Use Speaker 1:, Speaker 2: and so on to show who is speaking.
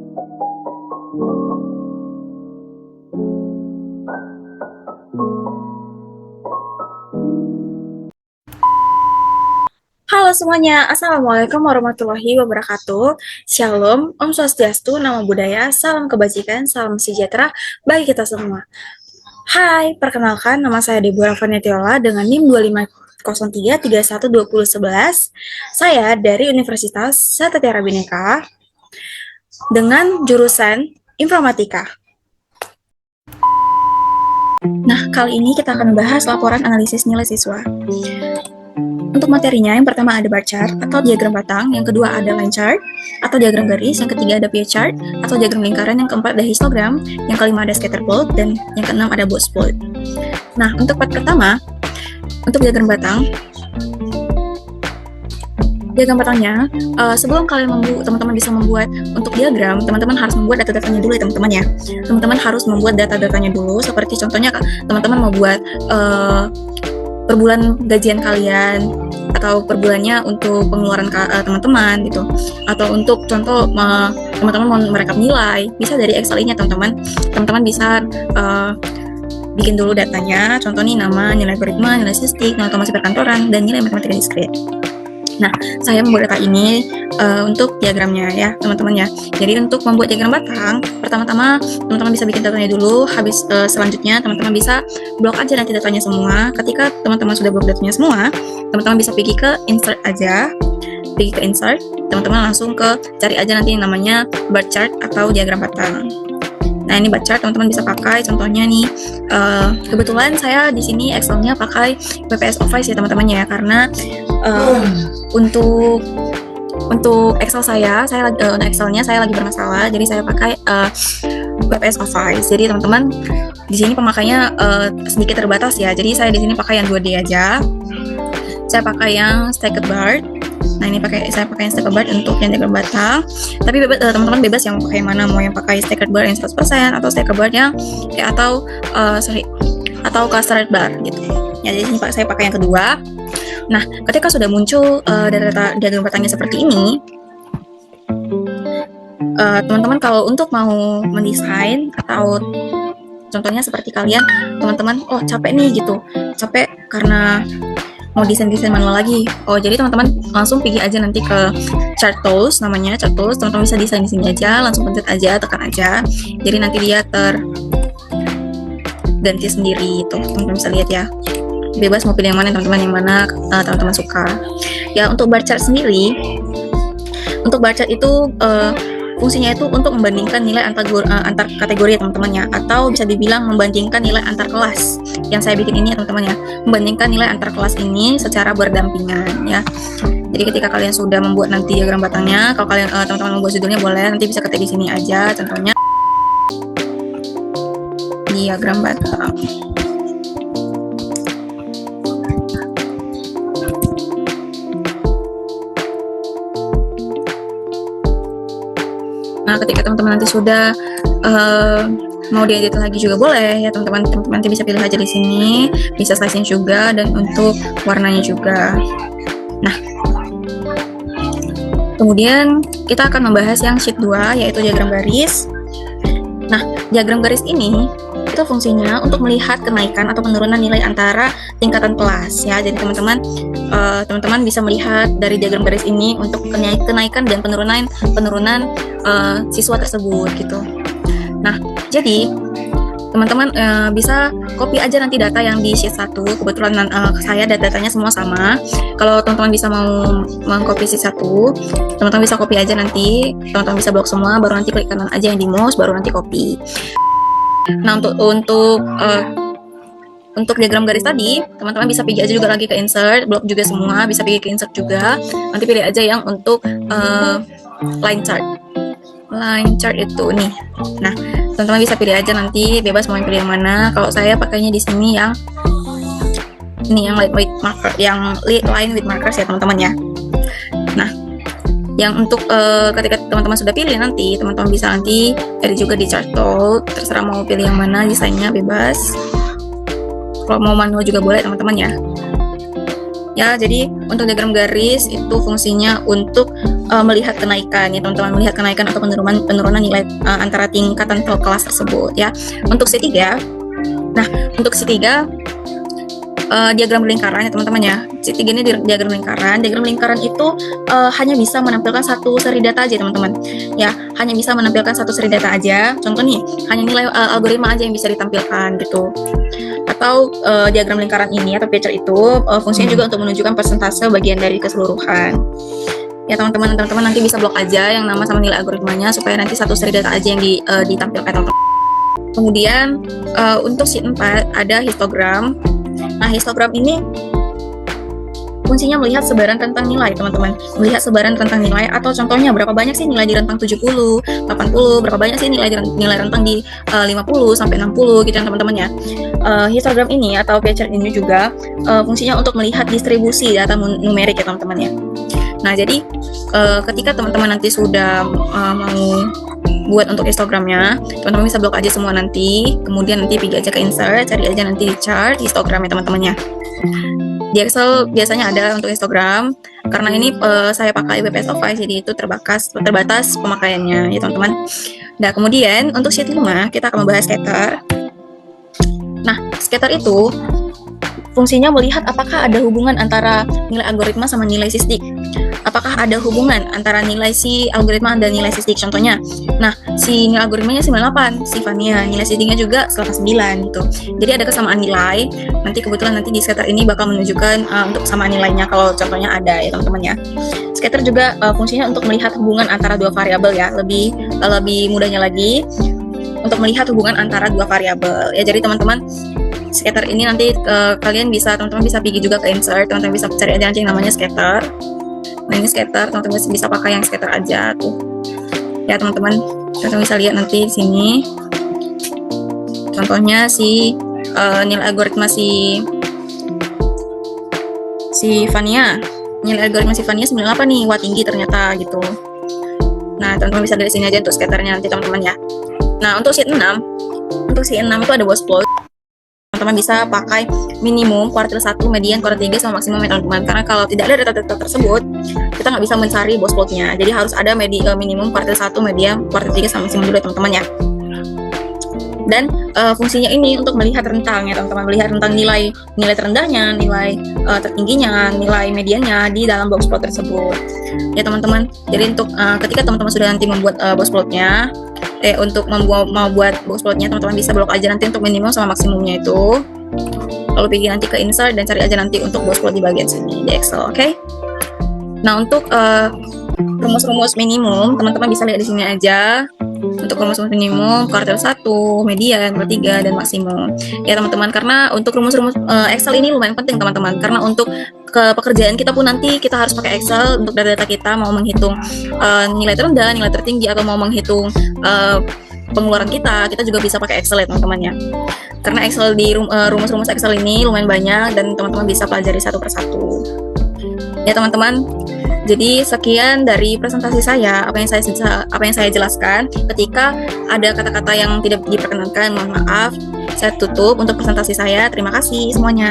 Speaker 1: Halo semuanya, Assalamualaikum warahmatullahi wabarakatuh. Shalom, Om Swastiastu, Namo Buddhaya, Salam Kebajikan, Salam Sejahtera bagi kita semua. Hai, perkenalkan nama saya Deborah Vanetiola dengan NIM 2503312011. Saya dari Universitas Satya Bhinneka dengan jurusan Informatika. Nah, kali ini kita akan membahas laporan analisis nilai siswa. Untuk materinya, yang pertama ada bar chart atau diagram batang, yang kedua ada line chart atau diagram garis, yang ketiga ada pie chart atau diagram lingkaran, yang keempat ada histogram, yang kelima ada scatter plot, dan yang keenam ada box plot. Nah, untuk part pertama, untuk diagram batangnya, sebelum kalian teman-teman bisa membuat untuk diagram, teman-teman harus membuat data-datanya dulu ya teman-teman ya. Teman-teman harus membuat data-datanya dulu, seperti contohnya teman-teman mau buat per bulan gajian kalian, atau per bulannya untuk pengeluaran teman-teman gitu, atau untuk contoh teman-teman mau merekap nilai, bisa dari Excel-nya teman-teman bisa bikin dulu datanya, contoh nih nama, nilai algoritma, nilai statistik, nilai otomasi perkantoran, dan nilai matematika diskrit. Nah, saya membuat data ini untuk diagramnya ya teman-teman ya. Jadi untuk membuat diagram batang, pertama-tama teman-teman bisa bikin datanya dulu, habis selanjutnya teman-teman bisa blok aja nanti datanya semua. Ketika teman-teman sudah blok datanya semua, teman-teman bisa pergi ke insert aja, teman-teman langsung ke cari aja nanti namanya bar chart atau diagram batang. Nah, ini bar chart teman-teman bisa pakai, contohnya nih kebetulan saya di sini Excel-nya pakai WPS Office ya teman-teman ya, karena untuk Excel saya Excelnya saya lagi bermasalah, jadi saya pakai WPS Office. Jadi teman-teman di sini pemakainya sedikit terbatas ya, jadi saya di sini pakai yang 2D aja. Saya pakai yang stacked bar. Nah, ini saya pakai yang stacked bar untuk yang diagram batang. Tapi teman-teman bebas yang mau pakai mana, mau yang pakai stacked bar yang 100% atau stacked bar yang atau clustered bar gitu. Ya, jadi ini saya pakai yang kedua. Nah, ketika sudah muncul data diagram batangnya seperti ini, teman-teman kalau untuk mau mendesain atau contohnya seperti kalian, teman-teman, oh capek nih gitu, capek karena mau desain manual lagi. Oh, jadi teman-teman langsung pergi aja nanti ke chart tools, namanya chart tools. Teman-teman bisa desain di sini aja, langsung pencet aja, tekan aja. Jadi nanti dia terganti sendiri itu. Teman-teman bisa lihat ya. Bebas mau pilih yang mana teman-teman, yang mana teman-teman suka. Ya, untuk bar chart sendiri, untuk bar chart itu fungsinya itu untuk membandingkan nilai antar kategori ya teman-teman ya, atau bisa dibilang membandingkan nilai antar kelas. Yang saya bikin ini ya teman-teman ya, membandingkan nilai antar kelas ini secara berdampingan ya. Jadi ketika kalian sudah membuat nanti diagram batangnya, kalau kalian teman-teman membuat judulnya boleh nanti bisa ketik di sini aja, contohnya diagram batang. Nah, ketika teman-teman nanti sudah mau diedit lagi juga boleh ya teman-teman nanti bisa pilih aja di sini, bisa slicing juga, dan untuk warnanya juga. Nah, kemudian kita akan membahas yang sheet 2 yaitu diagram garis. Nah, diagram garis ini itu fungsinya untuk melihat kenaikan atau penurunan nilai antara tingkatan kelas ya. Jadi teman-teman bisa melihat dari diagram garis ini untuk kenaikan dan penurunan siswa tersebut gitu. Nah, jadi teman-teman bisa copy aja nanti data yang di sheet 1. Kebetulan saya datanya semua sama. Kalau teman-teman bisa mau mengcopy sheet 1, teman-teman bisa copy aja nanti. Teman-teman bisa blok semua, baru nanti klik kanan aja yang di mouse, baru nanti copy. Nah, untuk diagram garis tadi, teman-teman bisa pergi aja juga lagi ke insert, blok juga semua, bisa pergi ke insert juga. Nanti pilih aja yang untuk line chart. Line chart itu nih. Nah, teman-teman bisa pilih aja nanti, bebas mau pilih yang mana. Kalau saya pakainya di sini yang line with marker, yang line with markers ya teman-teman ya. Nah, yang untuk ketika teman-teman sudah pilih nanti, teman-teman bisa nanti edit juga di chart tool, terserah mau pilih yang mana, desainnya bebas. Kalau mau manual juga boleh teman-teman ya. Ya, jadi untuk diagram garis itu fungsinya untuk melihat kenaikan ya teman-teman, melihat kenaikan atau penurunan nilai antara tingkatan kelas tersebut ya. Untuk C3, nah untuk C3 diagram lingkaran ya teman-teman ya. C3 ini diagram lingkaran. Diagram lingkaran itu hanya bisa menampilkan satu seri data aja teman-teman. Ya, hanya bisa menampilkan satu seri data aja. Contoh nih, hanya nilai algoritma aja yang bisa ditampilkan gitu. Atau diagram lingkaran ini atau picture itu fungsinya juga untuk menunjukkan persentase bagian dari keseluruhan. Ya teman-teman nanti bisa blok aja yang nama sama nilai algoritmanya supaya nanti satu seri data aja yang ditampilkan teman-teman. Kemudian untuk sheet 4 ada histogram. Nah, histogram ini fungsinya melihat sebaran rentang nilai, teman-teman. Melihat sebaran rentang nilai atau contohnya berapa banyak sih nilai di rentang 70, 80, berapa banyak sih nilai rentang di 50 sampai 60 gitu ya, teman-teman ya. Histogram ini atau pie chart ini juga fungsinya untuk melihat distribusi data numerik ya, teman-teman ya. Nah, jadi ketika teman-teman nanti sudah mau buat untuk histogramnya, teman-teman bisa blok aja semua nanti, kemudian nanti pergi aja ke insert, cari aja nanti di chart histogramnya teman-teman ya. Di Excel biasanya ada untuk histogram, karena ini saya pakai WPS Office, jadi itu terbatas pemakaiannya ya teman-teman. Nah, kemudian untuk sheet 5 kita akan membahas scatter. Nah, scatter itu fungsinya melihat apakah ada hubungan antara nilai algoritma sama nilai sisdik. Apakah ada hubungan antara nilai si algoritma dan nilai sisdik contohnya. Nah, si nilai algoritmanya 98, si Vania, nilai sisdiknya juga 9 gitu. Jadi ada kesamaan nilai. Nanti kebetulan nanti di scatter ini bakal menunjukkan untuk kesamaan nilainya kalau contohnya ada ya teman-teman ya. Scatter juga fungsinya untuk melihat hubungan antara dua variabel ya. Lebih mudahnya lagi untuk melihat hubungan antara dua variabel. Ya, jadi teman-teman scatter ini nanti teman-teman bisa pergi juga ke insert, teman-teman bisa cari aja nanti yang namanya scatter. Nah, ini scatter, teman-teman bisa pakai yang scatter aja tuh. Ya, teman-teman bisa lihat nanti di sini. Contohnya si nilai algoritma si Vania. Nilai algoritma si Vania 98 nih. Wah, tinggi ternyata gitu. Nah, teman-teman bisa dari sini aja untuk scatternya nanti teman-teman ya. Nah, untuk sheet 6 itu ada box plot. Teman-teman bisa pakai minimum, kuartil 1, median, kuartil 3, sama maksimum ya teman-teman. Karena kalau tidak ada data-data tersebut, kita nggak bisa mencari box plotnya. Jadi harus ada minimum, kuartil 1, median, kuartil 3, sama maksimum dulu ya teman-teman ya. Dan fungsinya ini untuk melihat rentang ya teman-teman, melihat rentang nilai terendahnya, nilai tertingginya, nilai mediannya di dalam box plot tersebut ya teman-teman. Jadi untuk ketika teman-teman sudah nanti membuat box plotnya, mau buat box plotnya, teman-teman bisa blok aja nanti untuk minimum sama maksimumnya itu, lalu pergi nanti ke insert dan cari aja nanti untuk box plot di bagian sini di Excel, oke? Nah, untuk rumus-rumus minimum teman-teman bisa lihat di sini aja. Untuk rumus-rumus minimum, kuartil 1, median, kuartil 3, dan maksimum ya teman-teman. Karena untuk rumus-rumus Excel ini lumayan penting teman-teman, karena untuk ke pekerjaan kita pun nanti kita harus pakai Excel untuk data-data kita, mau menghitung nilai terendah, nilai tertinggi, atau mau menghitung pengeluaran kita juga bisa pakai Excel ya teman-teman ya. Karena Excel di rumus-rumus Excel ini lumayan banyak dan teman-teman bisa pelajari satu persatu ya teman-teman. Jadi sekian dari presentasi saya, apa yang saya jelaskan. Ketika ada kata-kata yang tidak diperkenankan, mohon maaf. Saya tutup untuk presentasi saya. Terima kasih semuanya.